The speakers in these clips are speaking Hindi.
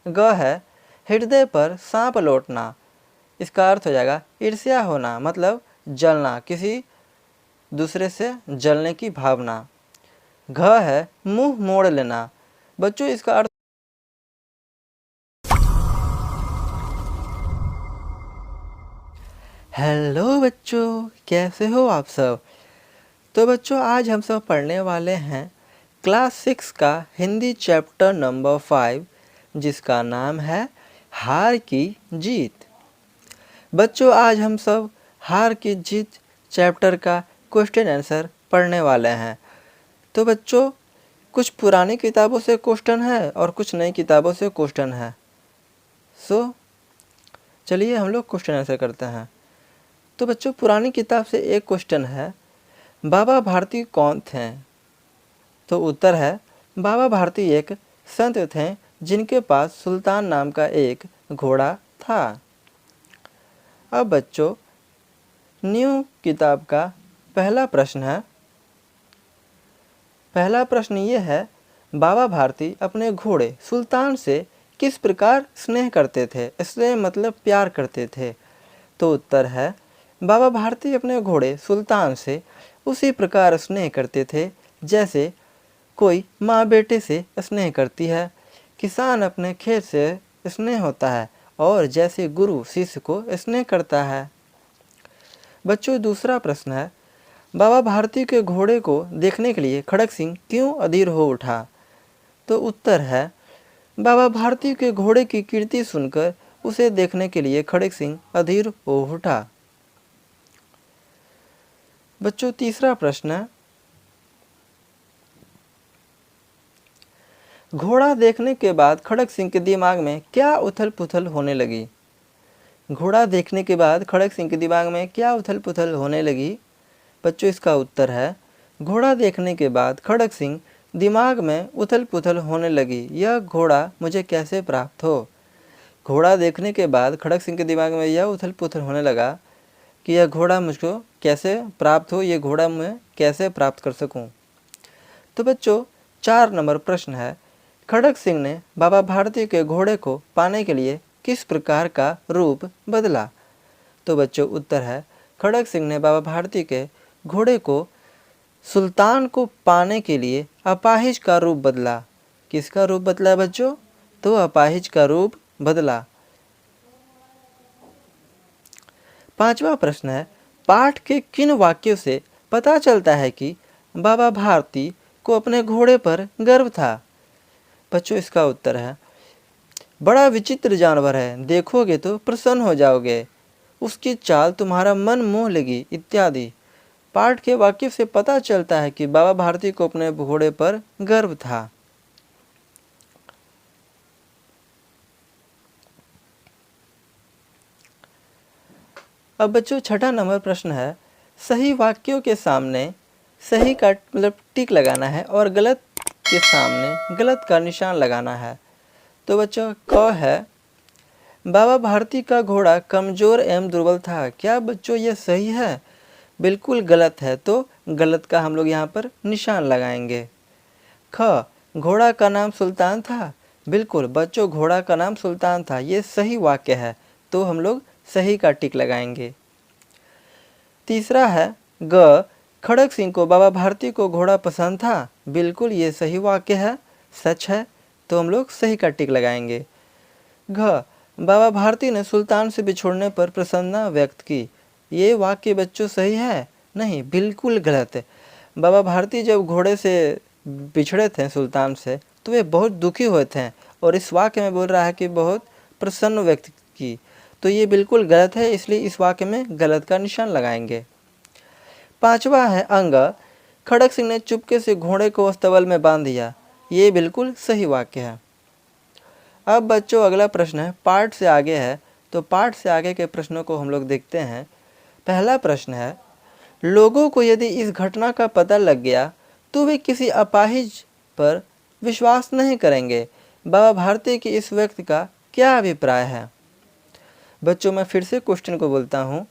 ग है हृदय पर सांप लौटना। इसका अर्थ हो जाएगा ईर्ष्या होना, मतलब जलना, किसी दूसरे से जलने की भावना। घ है मुंह मोड़ लेना। बच्चों इसका अर्थ हेलो बच्चों, कैसे हो आप सब। तो बच्चों आज हम सब पढ़ने वाले हैं क्लास 6 का हिंदी चैप्टर नंबर 5, जिसका नाम है हार की जीत। बच्चों आज हम सब हार की जीत चैप्टर का क्वेश्चन आंसर पढ़ने वाले हैं। तो बच्चों कुछ पुरानी किताबों से क्वेश्चन है और कुछ नई किताबों से क्वेश्चन है। चलिए हम लोग क्वेश्चन आंसर करते हैं। तो बच्चों पुरानी किताब से एक क्वेश्चन है, बाबा भारती कौन थे। तो उत्तर है बाबा भारती एक संत थे जिनके पास सुल्तान नाम का एक घोड़ा था। अब बच्चों न्यू किताब का पहला प्रश्न है। पहला प्रश्न ये है, बाबा भारती अपने घोड़े सुल्तान से किस प्रकार स्नेह करते थे। स्नेह मतलब प्यार करते थे। तो उत्तर है बाबा भारती अपने घोड़े सुल्तान से उसी प्रकार स्नेह करते थे जैसे कोई माँ बेटे से स्नेह करती है, किसान अपने खेत से स्नेह होता है, और जैसे गुरु शिष्य को स्नेह करता है। बच्चों दूसरा प्रश्न है, बाबा भारती के घोड़े को देखने के लिए खड़ग सिंह क्यों अधीर हो उठा। तो उत्तर है बाबा भारती के घोड़े की कीर्ति सुनकर उसे देखने के लिए खड़ग सिंह अधीर हो उठा। बच्चों तीसरा प्रश्न है, घोड़ा देखने के बाद खड़ग सिंह के दिमाग में क्या उथल पुथल होने लगी। घोड़ा देखने के बाद खड़ग सिंह के दिमाग में क्या उथल पुथल होने लगी। बच्चों इसका उत्तर है घोड़ा देखने के बाद खड़ग सिंह दिमाग में उथल पुथल होने लगी, यह घोड़ा मुझे कैसे प्राप्त हो। घोड़ा देखने के बाद खड़ग सिंह के दिमाग में यह उथल पुथल होने लगा कि यह घोड़ा मुझको कैसे प्राप्त हो, ये घोड़ा मैं कैसे प्राप्त कर सकूं। तो बच्चों 4 नंबर प्रश्न है, खड़ग सिंह ने बाबा भारती के घोड़े को पाने के लिए किस प्रकार का रूप बदला। तो बच्चों उत्तर है खड़ग सिंह ने बाबा भारती के घोड़े को सुल्तान को पाने के लिए अपाहिज का रूप बदला। किसका रूप बदला बच्चों। तो अपाहिज का रूप बदला। 5वां प्रश्न है, पाठ के किन वाक्यों से पता चलता है कि बाबा भारती को अपने घोड़े पर गर्व था। बच्चों इसका उत्तर है बड़ा विचित्र जानवर है, देखोगे तो प्रसन्न हो जाओगे, उसकी चाल तुम्हारा मन मोह लेगी इत्यादि। पाठ के वाक्य से पता चलता है कि बाबा भारती को अपने घोड़े पर गर्व था। अब बच्चों 6ठा नंबर प्रश्न है, सही वाक्यों के सामने सही का मतलब टिक लगाना है और गलत के सामने गलत का निशान लगाना है। तो बच्चों क है, बाबा भारती का घोड़ा कमजोर एवं दुर्बल था। क्या बच्चों ये सही है। बिल्कुल गलत है, तो गलत का हम लोग यहाँ पर निशान लगाएंगे। ख, घोड़ा का नाम सुल्तान था। बिल्कुल बच्चों घोड़ा का नाम सुल्तान था, ये सही वाक्य है, तो हम लोग सही का टिक लगाएंगे। तीसरा है ग, खड़ग सिंह को बाबा भारती को घोड़ा पसंद था। बिल्कुल ये सही वाक्य है, सच है, तो हम लोग सही का टिक लगाएंगे। घ, बाबा भारती ने सुल्तान से बिछोड़ने पर प्रसन्नता व्यक्त की। ये वाक्य बच्चों सही है। नहीं, बिल्कुल गलत है। बाबा भारती जब घोड़े से बिछड़े थे सुल्तान से तो वे बहुत दुखी हुए थे, और इस वाक्य में बोल रहा है कि बहुत प्रसन्न व्यक्त की, तो ये बिल्कुल गलत है, इसलिए इस वाक्य में गलत का निशान लगाएंगे। 5वां है अंग, खड़ग सिंह ने चुपके से घोड़े को अस्तबल में बांध दिया। ये बिल्कुल सही वाक्य है। अब बच्चों अगला प्रश्न है पाठ से आगे है, तो पाठ से आगे के प्रश्नों को हम लोग देखते हैं। पहला प्रश्न है, लोगों को यदि इस घटना का पता लग गया तो वे किसी अपाहिज पर विश्वास नहीं करेंगे। बाबा भारती के इस व्यक्ति का क्या अभिप्राय है। बच्चों मैं फिर से क्वेश्चन को बोलता हूँ,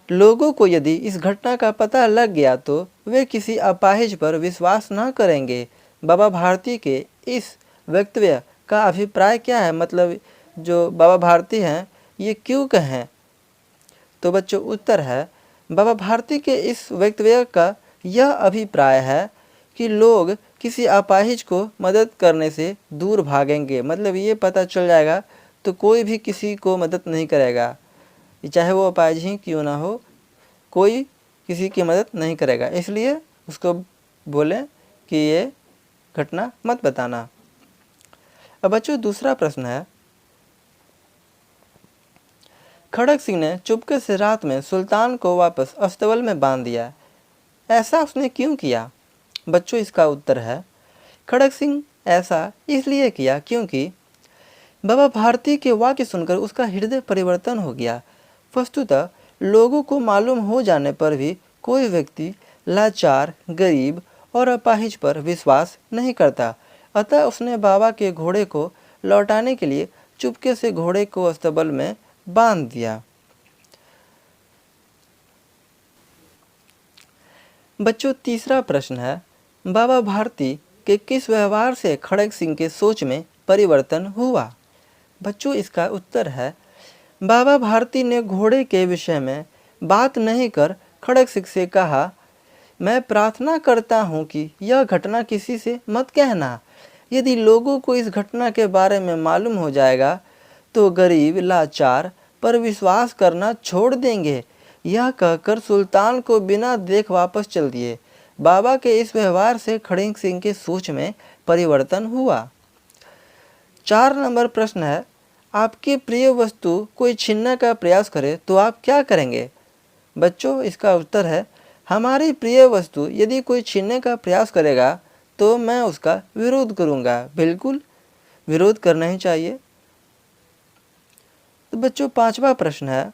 लोगों को यदि इस घटना का पता लग गया तो वे किसी अपाहिज पर विश्वास न करेंगे। बाबा भारती के इस वक्तव्य का अभिप्राय क्या है, मतलब जो बाबा भारती हैं ये क्यों कहें। तो बच्चों उत्तर है, बाबा भारती के इस वक्तव्य का यह अभिप्राय है कि लोग किसी अपाहिज को मदद करने से दूर भागेंगे। मतलब ये पता चल जाएगा तो कोई भी किसी को मदद नहीं करेगा, चाहे वो अपाहिज ही क्यों ना हो, कोई किसी की मदद नहीं करेगा। इसलिए उसको बोलें कि ये घटना मत बताना। अब बच्चों दूसरा प्रश्न है, खड़क सिंह ने चुपके से रात में सुल्तान को वापस अस्तबल में बांध दिया, ऐसा उसने क्यों किया। बच्चों इसका उत्तर है, खड़क सिंह ऐसा इसलिए किया क्योंकि बाबा भारती के वाक्य सुनकर उसका हृदय परिवर्तन हो गया। वस्तुतः लोगों को मालूम हो जाने पर भी कोई व्यक्ति लाचार, गरीब और अपाहिज पर विश्वास नहीं करता। अतः उसने बाबा के घोड़े को लौटाने के लिए चुपके से घोड़े को अस्तबल में बांध दिया। बच्चों तीसरा प्रश्न है, बाबा भारती के किस व्यवहार से खड़क सिंह के सोच में परिवर्तन हुआ। बच्चों इसका उत्तर है, बाबा भारती ने घोड़े के विषय में बात नहीं कर खड़क सिंह से कहा, मैं प्रार्थना करता हूँ कि यह घटना किसी से मत कहना। यदि लोगों को इस घटना के बारे में मालूम हो जाएगा तो गरीब लाचार पर विश्वास करना छोड़ देंगे। यह कहकर सुल्तान को बिना देख वापस चल दिए। बाबा के इस व्यवहार से खड़क सिंह के सोच में परिवर्तन हुआ। 4 नंबर प्रश्न है, आपकी प्रिय वस्तु कोई छीनने का प्रयास करे तो आप क्या करेंगे। बच्चों इसका उत्तर है, हमारी प्रिय वस्तु यदि कोई छीनने का प्रयास करेगा तो मैं उसका विरोध करूंगा। बिल्कुल विरोध करना ही चाहिए। तो बच्चों 5वां प्रश्न है,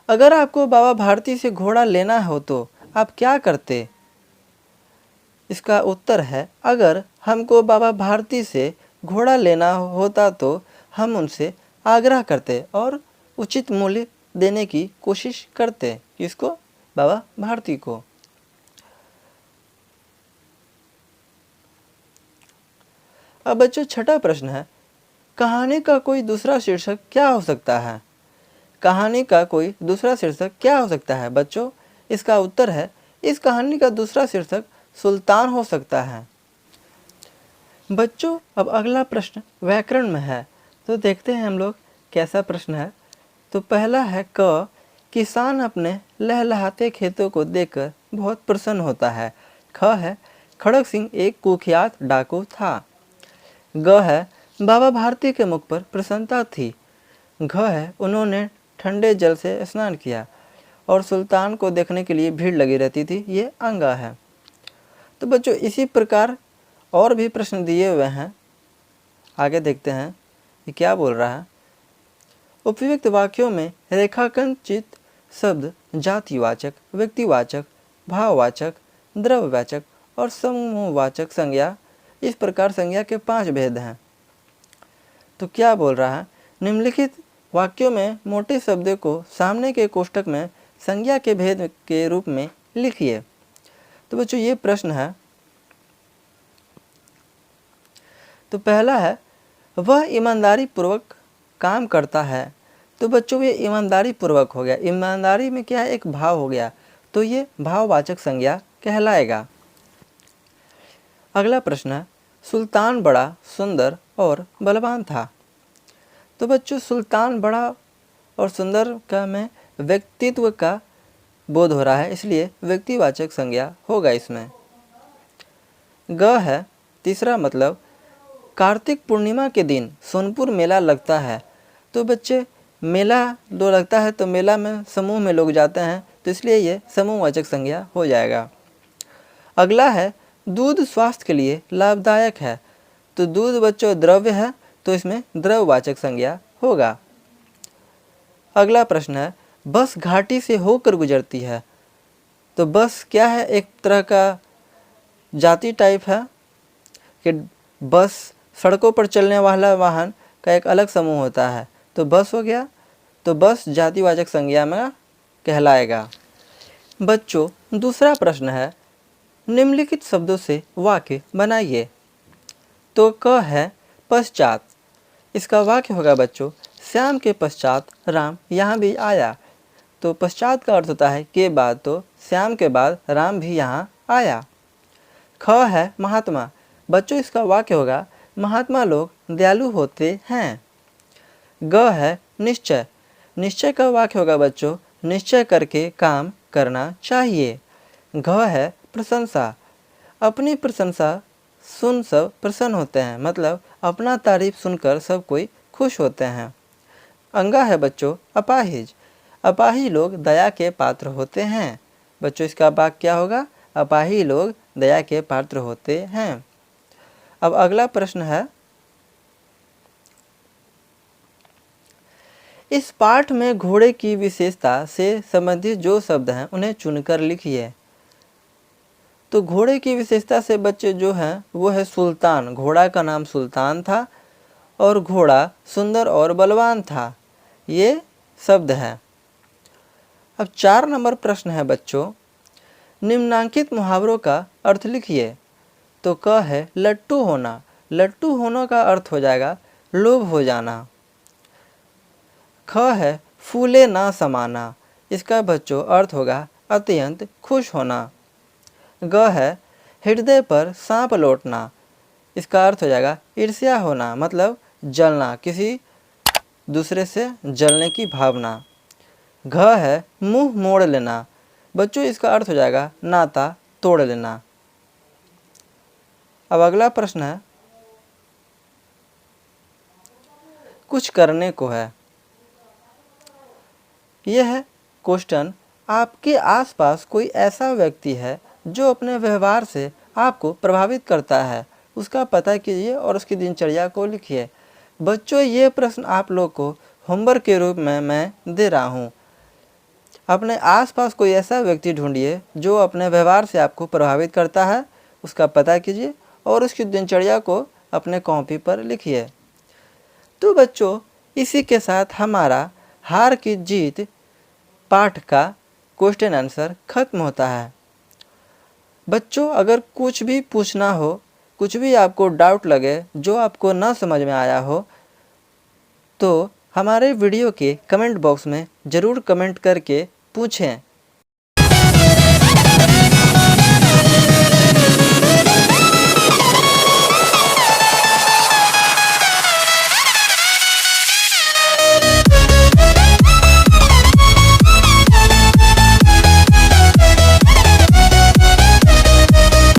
अगर आपको बाबा भारती से घोड़ा लेना हो तो आप क्या करते। इसका उत्तर है, अगर हमको बाबा भारती से घोड़ा लेना होता तो हम उनसे आग्रह करते और उचित मूल्य देने की कोशिश करते। किसको, बाबा भारती को। अब बच्चों 6ठा प्रश्न है, कहानी का कोई दूसरा शीर्षक क्या हो सकता है। कहानी का कोई दूसरा शीर्षक क्या हो सकता है। बच्चों इसका उत्तर है, इस कहानी का दूसरा शीर्षक सुल्तान हो सकता है। बच्चों अब अगला प्रश्न व्याकरण में है, तो देखते हैं हम लोग कैसा प्रश्न है। तो पहला है, क किसान अपने लहलहाते खेतों को देखकर बहुत प्रसन्न होता है। ख है, खड़क सिंह एक कुख्यात डाकू था। ग है, बाबा भारती के मुख पर प्रसन्नता थी। घ है, उन्होंने ठंडे जल से स्नान किया और सुल्तान को देखने के लिए भीड़ लगी रहती थी। ये अंगा है। तो बच्चों इसी प्रकार और भी प्रश्न दिए हुए हैं, आगे देखते हैं ये क्या बोल रहा है। उपयुक्त वाक्यों में रेखांकित शब्द जातिवाचक, व्यक्तिवाचक, भाववाचक, द्रव्यवाचक और समूहवाचक संज्ञा, इस प्रकार संज्ञा के 5 भेद हैं। तो क्या बोल रहा है, निम्नलिखित वाक्यों में मोटे शब्द को सामने के कोष्ठक में संज्ञा के भेद के रूप में लिखिए। तो बच्चों ये प्रश्न है। तो पहला है, वह ईमानदारी पूर्वक काम करता है। तो बच्चों ये ईमानदारी पूर्वक हो गया। ईमानदारी में क्या है, एक भाव हो गया, तो ये भाववाचक संज्ञा कहलाएगा। अगला प्रश्न है, सुल्तान बड़ा सुंदर और बलवान था। तो बच्चों सुल्तान बड़ा और सुंदर का में व्यक्तित्व का बोध हो रहा है, इसलिए व्यक्तिवाचक संज्ञा होगा इसमें। ग है तीसरा, मतलब कार्तिक पूर्णिमा के दिन सोनपुर मेला लगता है। तो बच्चे मेला जो लगता है तो मेला में समूह में लोग जाते हैं, तो इसलिए ये समूहवाचक संज्ञा हो जाएगा। अगला है, दूध स्वास्थ्य के लिए लाभदायक है। तो दूध बच्चों द्रव्य है, तो इसमें द्रव्यवाचक संज्ञा होगा। अगला प्रश्न है, बस घाटी से होकर गुजरती है। तो बस क्या है, एक तरह का जाति टाइप है कि बस सड़कों पर चलने वाला वाहन का एक अलग समूह होता है, तो बस हो गया। तो बस जातिवाचक संज्ञा में कहलाएगा। बच्चों दूसरा प्रश्न है, निम्नलिखित शब्दों से वाक्य बनाइए। तो क है पश्चात, इसका वाक्य होगा बच्चों, श्याम के पश्चात राम यहाँ भी आया। तो पश्चात का अर्थ होता है के बाद, तो श्याम के बाद राम भी यहाँ आया। ख है महात्मा, बच्चों इसका वाक्य होगा, महात्मा लोग दयालु होते हैं। ग है निश्चय, निश्चय का वाक्य होगा बच्चों, निश्चय करके काम करना चाहिए। घ है प्रशंसा, अपनी प्रशंसा सुन सब प्रसन्न होते हैं, मतलब अपना तारीफ सुनकर सब कोई खुश होते हैं। अंगा है बच्चों अपाहिज, अपाहिज लोग दया के पात्र होते हैं। बच्चों इसका वाक्य क्या होगा, अपाहिज लोग दया के पात्र होते हैं। अब अगला प्रश्न है, इस पाठ में घोड़े की विशेषता से संबंधित जो शब्द हैं उन्हें चुनकर लिखिए। तो घोड़े की विशेषता से बच्चे जो हैं वो है सुल्तान, घोड़ा का नाम सुल्तान था और घोड़ा सुंदर और बलवान था, ये शब्द है। अब 4 नंबर प्रश्न है बच्चों, निम्नांकित मुहावरों का अर्थ लिखिए। तो क है लट्टू होना, लट्टू होने का अर्थ हो जाएगा लोभ हो जाना। ख है फूले ना समाना, इसका बच्चों अर्थ होगा अत्यंत खुश होना। ग है हृदय पर सांप लौटना, इसका अर्थ हो जाएगा ईर्ष्या होना, मतलब जलना, किसी दूसरे से जलने की भावना। घ है मुंह मोड़ लेना, बच्चों इसका अर्थ हो जाएगा नाता तोड़ लेना। अब अगला प्रश्न है, कुछ करने को है। यह है क्वेश्चन, आपके आसपास कोई ऐसा व्यक्ति है जो अपने व्यवहार से आपको प्रभावित करता है, उसका पता कीजिए और उसकी दिनचर्या को लिखिए। बच्चों ये प्रश्न आप लोग को होमवर्क के रूप में मैं दे रहा हूँ। अपने आसपास कोई ऐसा व्यक्ति ढूंढिए जो अपने व्यवहार से आपको प्रभावित करता है, उसका पता कीजिए और उसकी दिनचर्या को अपने कॉपी पर लिखिए। तो बच्चों इसी के साथ हमारा हार की जीत पाठ का क्वेश्चन आंसर खत्म होता है। बच्चों अगर कुछ भी पूछना हो, कुछ भी आपको डाउट लगे, जो आपको ना समझ में आया हो, तो हमारे वीडियो के कमेंट बॉक्स में ज़रूर कमेंट करके पूछें।